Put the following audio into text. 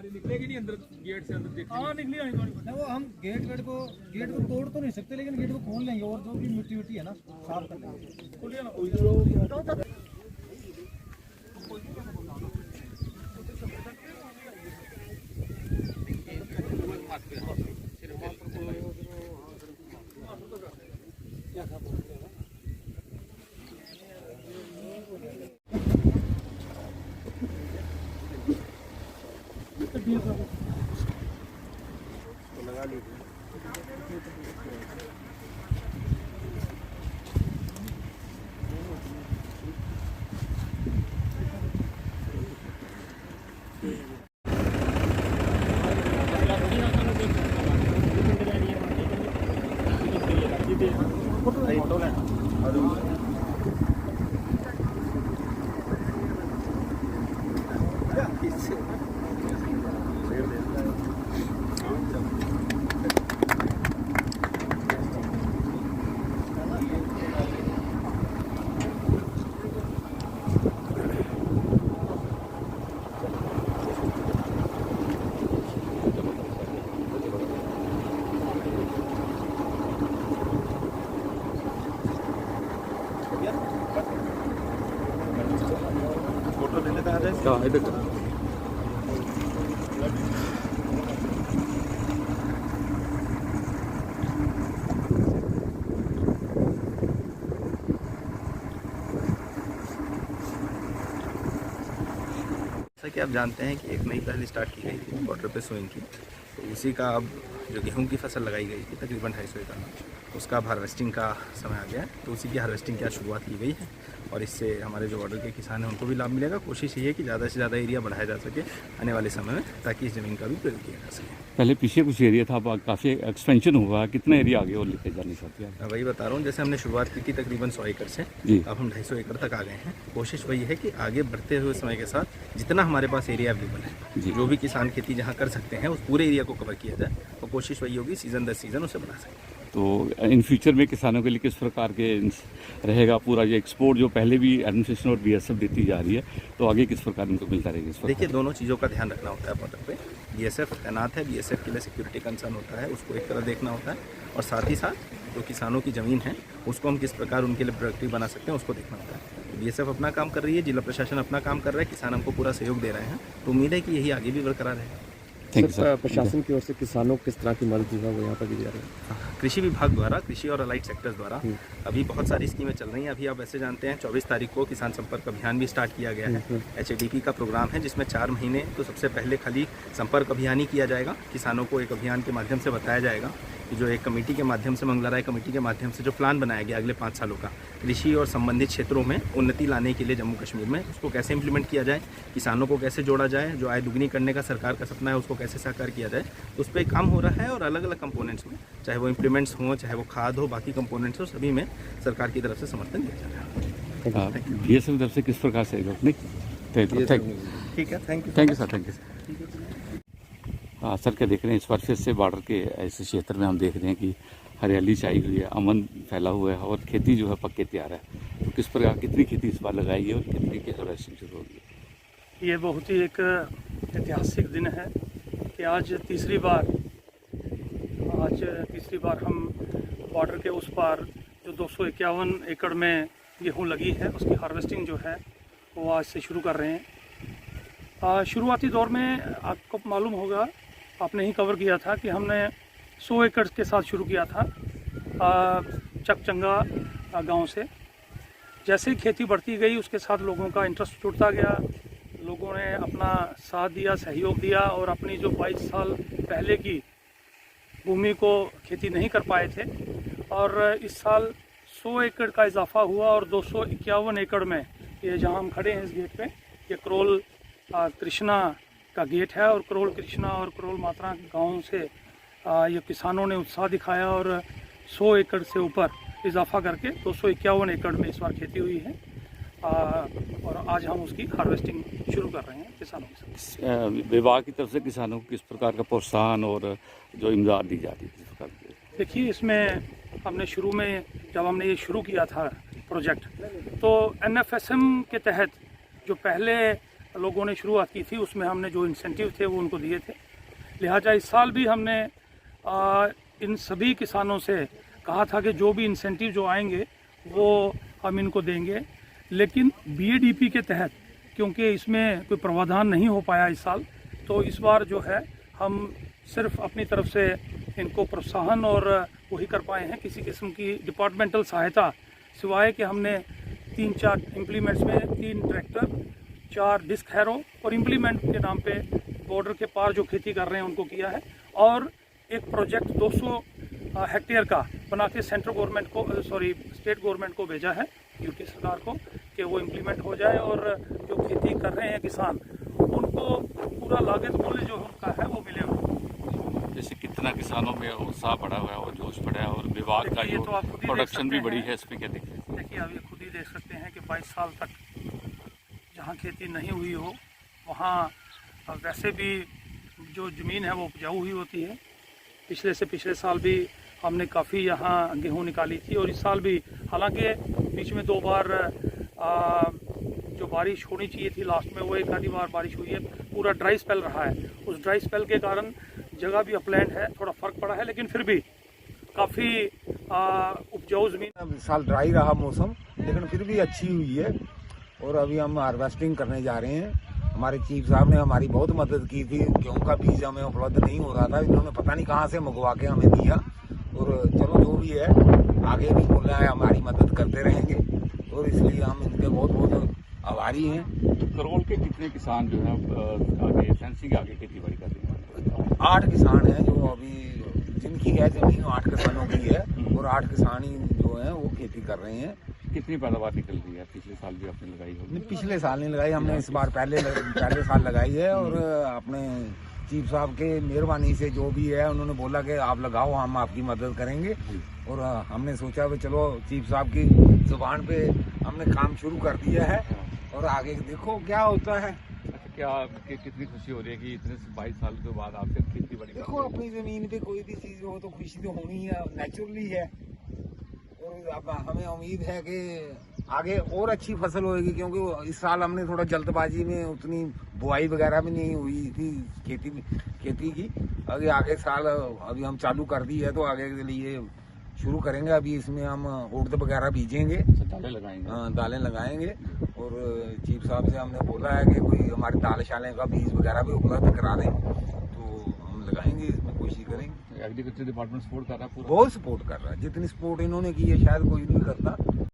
निकलेगी नहीं अंदर गेट से अंदर हाँ निकली वो हम गेट को तोड़ तो नहीं सकते, लेकिन गेट को खोल लेंगे और जो भी मिट्टी है ना साफ कर लेंगे। खोलिए ना। लगा लीजिए। फोटो लेने का आदेश का इधर का जैसा कि आप जानते हैं कि एक नई पहल स्टार्ट की गई थी बॉर्डर पे सोइंग की, तो उसी का अब जो गेहूं की फसल लगाई गई थी तकरीबन 250 एकड़, उसका अब हार्वेस्टिंग का समय आ गया है। तो उसी की हार्वेस्टिंग की आज शुरुआत की गई है और इससे हमारे जो बॉर्डर के किसान हैं उनको भी लाभ मिलेगा। कोशिश ये है कि ज़्यादा से ज़्यादा एरिया बढ़ाया जा सके आने वाले समय में, ताकि इस ज़मीन का भी प्रयोग किया जा सके। पहले पीछे कुछ एरिया था, अब काफ़ी एक्सपेंशन हुआ, कितना एरिया आगे और लेके जाने चाहते हैं? वही बता रहा हूँ, जैसे हमने शुरुआत की थी तकरीबन 100 एकड़ से, अब हम 250 एकड़ तक आ गए हैं। कोशिश वही है कि आगे बढ़ते हुए समय के साथ जितना हमारे पास एरिया अवेलेबल है, जो भी किसान खेती जहाँ कर सकते हैं उस पूरे एरिया को कवर किया जाए, और कोशिश वही होगी सीज़न दर सीज़न उसे बढ़ा सकें। तो इन फ्यूचर में किसानों के लिए किस प्रकार के रहेगा पूरा ये एक्सपोर्ट, जो पहले भी एडमिनिस्ट्रेशन और बीएसएफ देती जा रही है, तो आगे किस प्रकार इनको मिलता रहेगा? देखिए, दोनों चीज़ों का ध्यान रखना होता है बॉर्डर पे। बीएसएफ तैनात है, बीएसएफ के लिए सिक्योरिटी कंसर्न होता है, उसको एक तरह देखना होता है, और साथ ही साथ जो किसानों की ज़मीन है उसको हम किस प्रकार उनके लिए प्रोडक्टिव बना सकते हैं उसको देखना होता है। बीएसएफ अपना काम कर रही है, जिला प्रशासन अपना काम कर रहा है, किसान हमको पूरा सहयोग दे रहे हैं, तो उम्मीद है कि यही आगे भी बरकरार रहेगा। प्रशासन की ओर से किसानों को किस तरह की मदद है वो यहाँ पर दी जा रही है? कृषि विभाग द्वारा, कृषि और अलाइड सेक्टर्स द्वारा अभी बहुत सारी स्कीमें चल रही हैं। अभी आप ऐसे जानते हैं 24 तारीख को किसान संपर्क अभियान भी स्टार्ट किया गया है। HADP का प्रोग्राम है जिसमें 4 महीने तो सबसे पहले खाली संपर्क अभियान ही किया जाएगा। किसानों को एक अभियान के माध्यम से बताया जाएगा कि जो एक कमेटी के माध्यम से, मंगला राय कमेटी के माध्यम से जो प्लान बनाया गया अगले 5 सालों का कृषि और संबंधित क्षेत्रों में उन्नति लाने के लिए जम्मू कश्मीर में, उसको कैसे इंप्लीमेंट किया जाए, किसानों को कैसे जोड़ा जाए, जो आय दुगनी करने का सरकार का सपना है उसको कैसे साकार किया जाए, उस पर काम हो रहा है। और अलग अलग कंपोनेंट्स में, चाहे वो इम्प्लीमेंट्स हों, चाहे वो खाद हो, बाकी कंपोनेंट्स हो, सभी में सरकार की तरफ से समर्थन दिया जा रहा है। बीएसएफ तरफ से किस प्रकार से नहीं? ठीक है, thank you sir, thank you sir. Sir क्या देख रहे हैं इस बार फिर से बॉर्डर के ऐसे क्षेत्र में हम देख रहे हैं कि हरियाली छाई हुई है, अमन फैला हुआ है और खेती जो है पक्के तैयार है, तो किस प्रकार कितनी खेती इस बार लगाई है और कितनी की हार्वेस्टिंग शुरू होगी? ये बहुत ही एक ऐतिहासिक दिन है कि आज तीसरी बार हम बॉर्डर के उस पार जो 251 एकड़ में गेहूँ लगी है उसकी हार्वेस्टिंग जो है वो आज से शुरू कर रहे हैं। शुरुआती दौर में आपको मालूम होगा, आपने ही कवर किया था कि हमने 100 एकड़ के साथ शुरू किया था चकचंगा गांव से। जैसे ही खेती बढ़ती गई उसके साथ लोगों का इंटरेस्ट जुड़ता गया, लोगों ने अपना साथ दिया, सहयोग दिया, और अपनी जो 22 साल पहले की भूमि को खेती नहीं कर पाए थे, और इस साल 100 एकड़ का इजाफा हुआ और 251 एकड़ में, ये जहां हम खड़े हैं इस गेट पे, ये करोल कृष्णा का गेट है, और करोल कृष्णा और करोल मात्रा गाँव से ये किसानों ने उत्साह दिखाया और 100 एकड़ से ऊपर इजाफा करके 251 एकड़ में इस बार खेती हुई है। और आज हम उसकी हार्वेस्टिंग शुरू कर रहे हैं किसानों के साथ। विभाग की तरफ से किसानों को किस प्रकार का प्रोत्साहन और जो इमदाद दी जाती है, किस प्रकार की? देखिए, इसमें हमने शुरू में जब हमने ये शुरू किया था प्रोजेक्ट, तो NFSM के तहत जो पहले लोगों ने शुरुआत की थी उसमें हमने जो इंसेंटिव थे वो उनको दिए थे। लिहाजा इस साल भी हमने इन सभी किसानों से कहा था कि जो भी इंसेंटिव जो आएंगे वो हम इनको देंगे, लेकिन BADP के तहत क्योंकि इसमें कोई प्रावधान नहीं हो पाया इस साल, तो इस बार जो है हम सिर्फ अपनी तरफ से इनको प्रोत्साहन और वही कर पाए हैं। किसी किस्म की डिपार्टमेंटल सहायता सिवाय कि हमने 3-4 इम्प्लीमेंट्स में 3 ट्रैक्टर, 4 डिस्क हैरो और इम्प्लीमेंट के नाम पे बॉर्डर के पार जो खेती कर रहे हैं उनको किया है, और एक प्रोजेक्ट 200 हेक्टेयर का बना के स्टेट गवर्नमेंट को भेजा है, यूटी सरकार को, कि वो इम्प्लीमेंट हो जाए और जो खेती कर रहे हैं किसान उनको पूरा लागत मूल्य जो उनका है वो मिले। जैसे कितना किसानों में उत्साह बढ़ा हुआ है और जोश बढ़ा है, और विभाग का देखिए, जो तो आप खुद ही देख प्रोडक्शन भी सकते बढ़ी हैं। है, इसमें क्या दिक्कत है? देखिए, आप ये खुद ही देख सकते हैं कि 22 साल तक जहाँ खेती नहीं हुई हो वहाँ वैसे भी जो ज़मीन है वो उपजाऊ हुई होती है। पिछले साल भी हमने काफ़ी यहाँ गेहूँ निकाली थी, और इस साल भी, हालांकि बीच में 2 बार जो बारिश होनी चाहिए थी लास्ट में वो एक आधी बार बारिश हुई है, पूरा ड्राई स्पेल रहा है। उस ड्राई स्पेल के कारण जगह भी अपलैंड है, थोड़ा फ़र्क पड़ा है, लेकिन फिर भी काफ़ी उपजाऊ ज़मीन। साल ड्राई रहा मौसम, लेकिन फिर भी अच्छी हुई है, और अभी हम हार्वेस्टिंग करने जा रहे हैं। हमारे चीफ साहब ने हमारी बहुत मदद की थी, गेहूं का बीज हमें उपलब्ध नहीं हो रहा था, इन्होंने पता नहीं कहाँ से मंगवा के हमें दिया, और चलो जो भी है आगे भी बोल रहा है हमारी मदद करते रहेंगे, और इसलिए हम इनके बहुत बहुत आभारी हैं। करोल के कितने किसान जो है आगे फैंसी के आगे खेती बाड़ी कर रहे हैं? 8 किसान हैं जो अभी जिनकी है जमीन 8 किसानों की है, और 8 किसान ही जो है वो खेती कर रहे हैं। कितनी पैदावार निकल रही है? पिछले साल भी आपने लगाई होगी? नहीं, पिछले साल नहीं लगाई हमने, इस बार पहले साल लगाई है, और अपने चीफ साहब के मेहरबानी से जो भी है उन्होंने बोला कि आप लगाओ, हम आपकी मदद करेंगे, और हमने सोचा कि चलो चीफ साहब की जुबान पे हमने काम शुरू कर दिया है, और आगे देखो क्या होता है। क्या कितनी खुशी हो रही है कि इतने 22 साल के बाद आप फिर खेती बाड़ी देखो, अपनी जमीन पे कोई भी चीज हो तो खुशी तो होनी है, नेचुरली है, और अब हमें उम्मीद है कि आगे और अच्छी फसल होगी, क्योंकि इस साल हमने थोड़ा जल्दबाजी में उतनी बुआई वगैरह भी नहीं हुई थी खेती की। अभी आगे साल अभी हम चालू कर दी है, तो आगे के लिए शुरू करेंगे। अभी इसमें हम उड़द वगैरह बीजेंगे, दालें लगाएंगे। हाँ, दालें लगाएंगे, और चीफ साहब से हमने बोला है कि कोई हमारे दाल शालें का बीज वगैरह भी उपलब्ध करा दें, तो हम लगाएंगे, इसमें कोशिश करेंगे। एग्रीकल्चर डिपार्टमेंट सपोर्ट कर रहा है पूरा? बहुत सपोर्ट कर रहा है, जितनी सपोर्ट इन्होंने की है शायद कोई नहीं करता।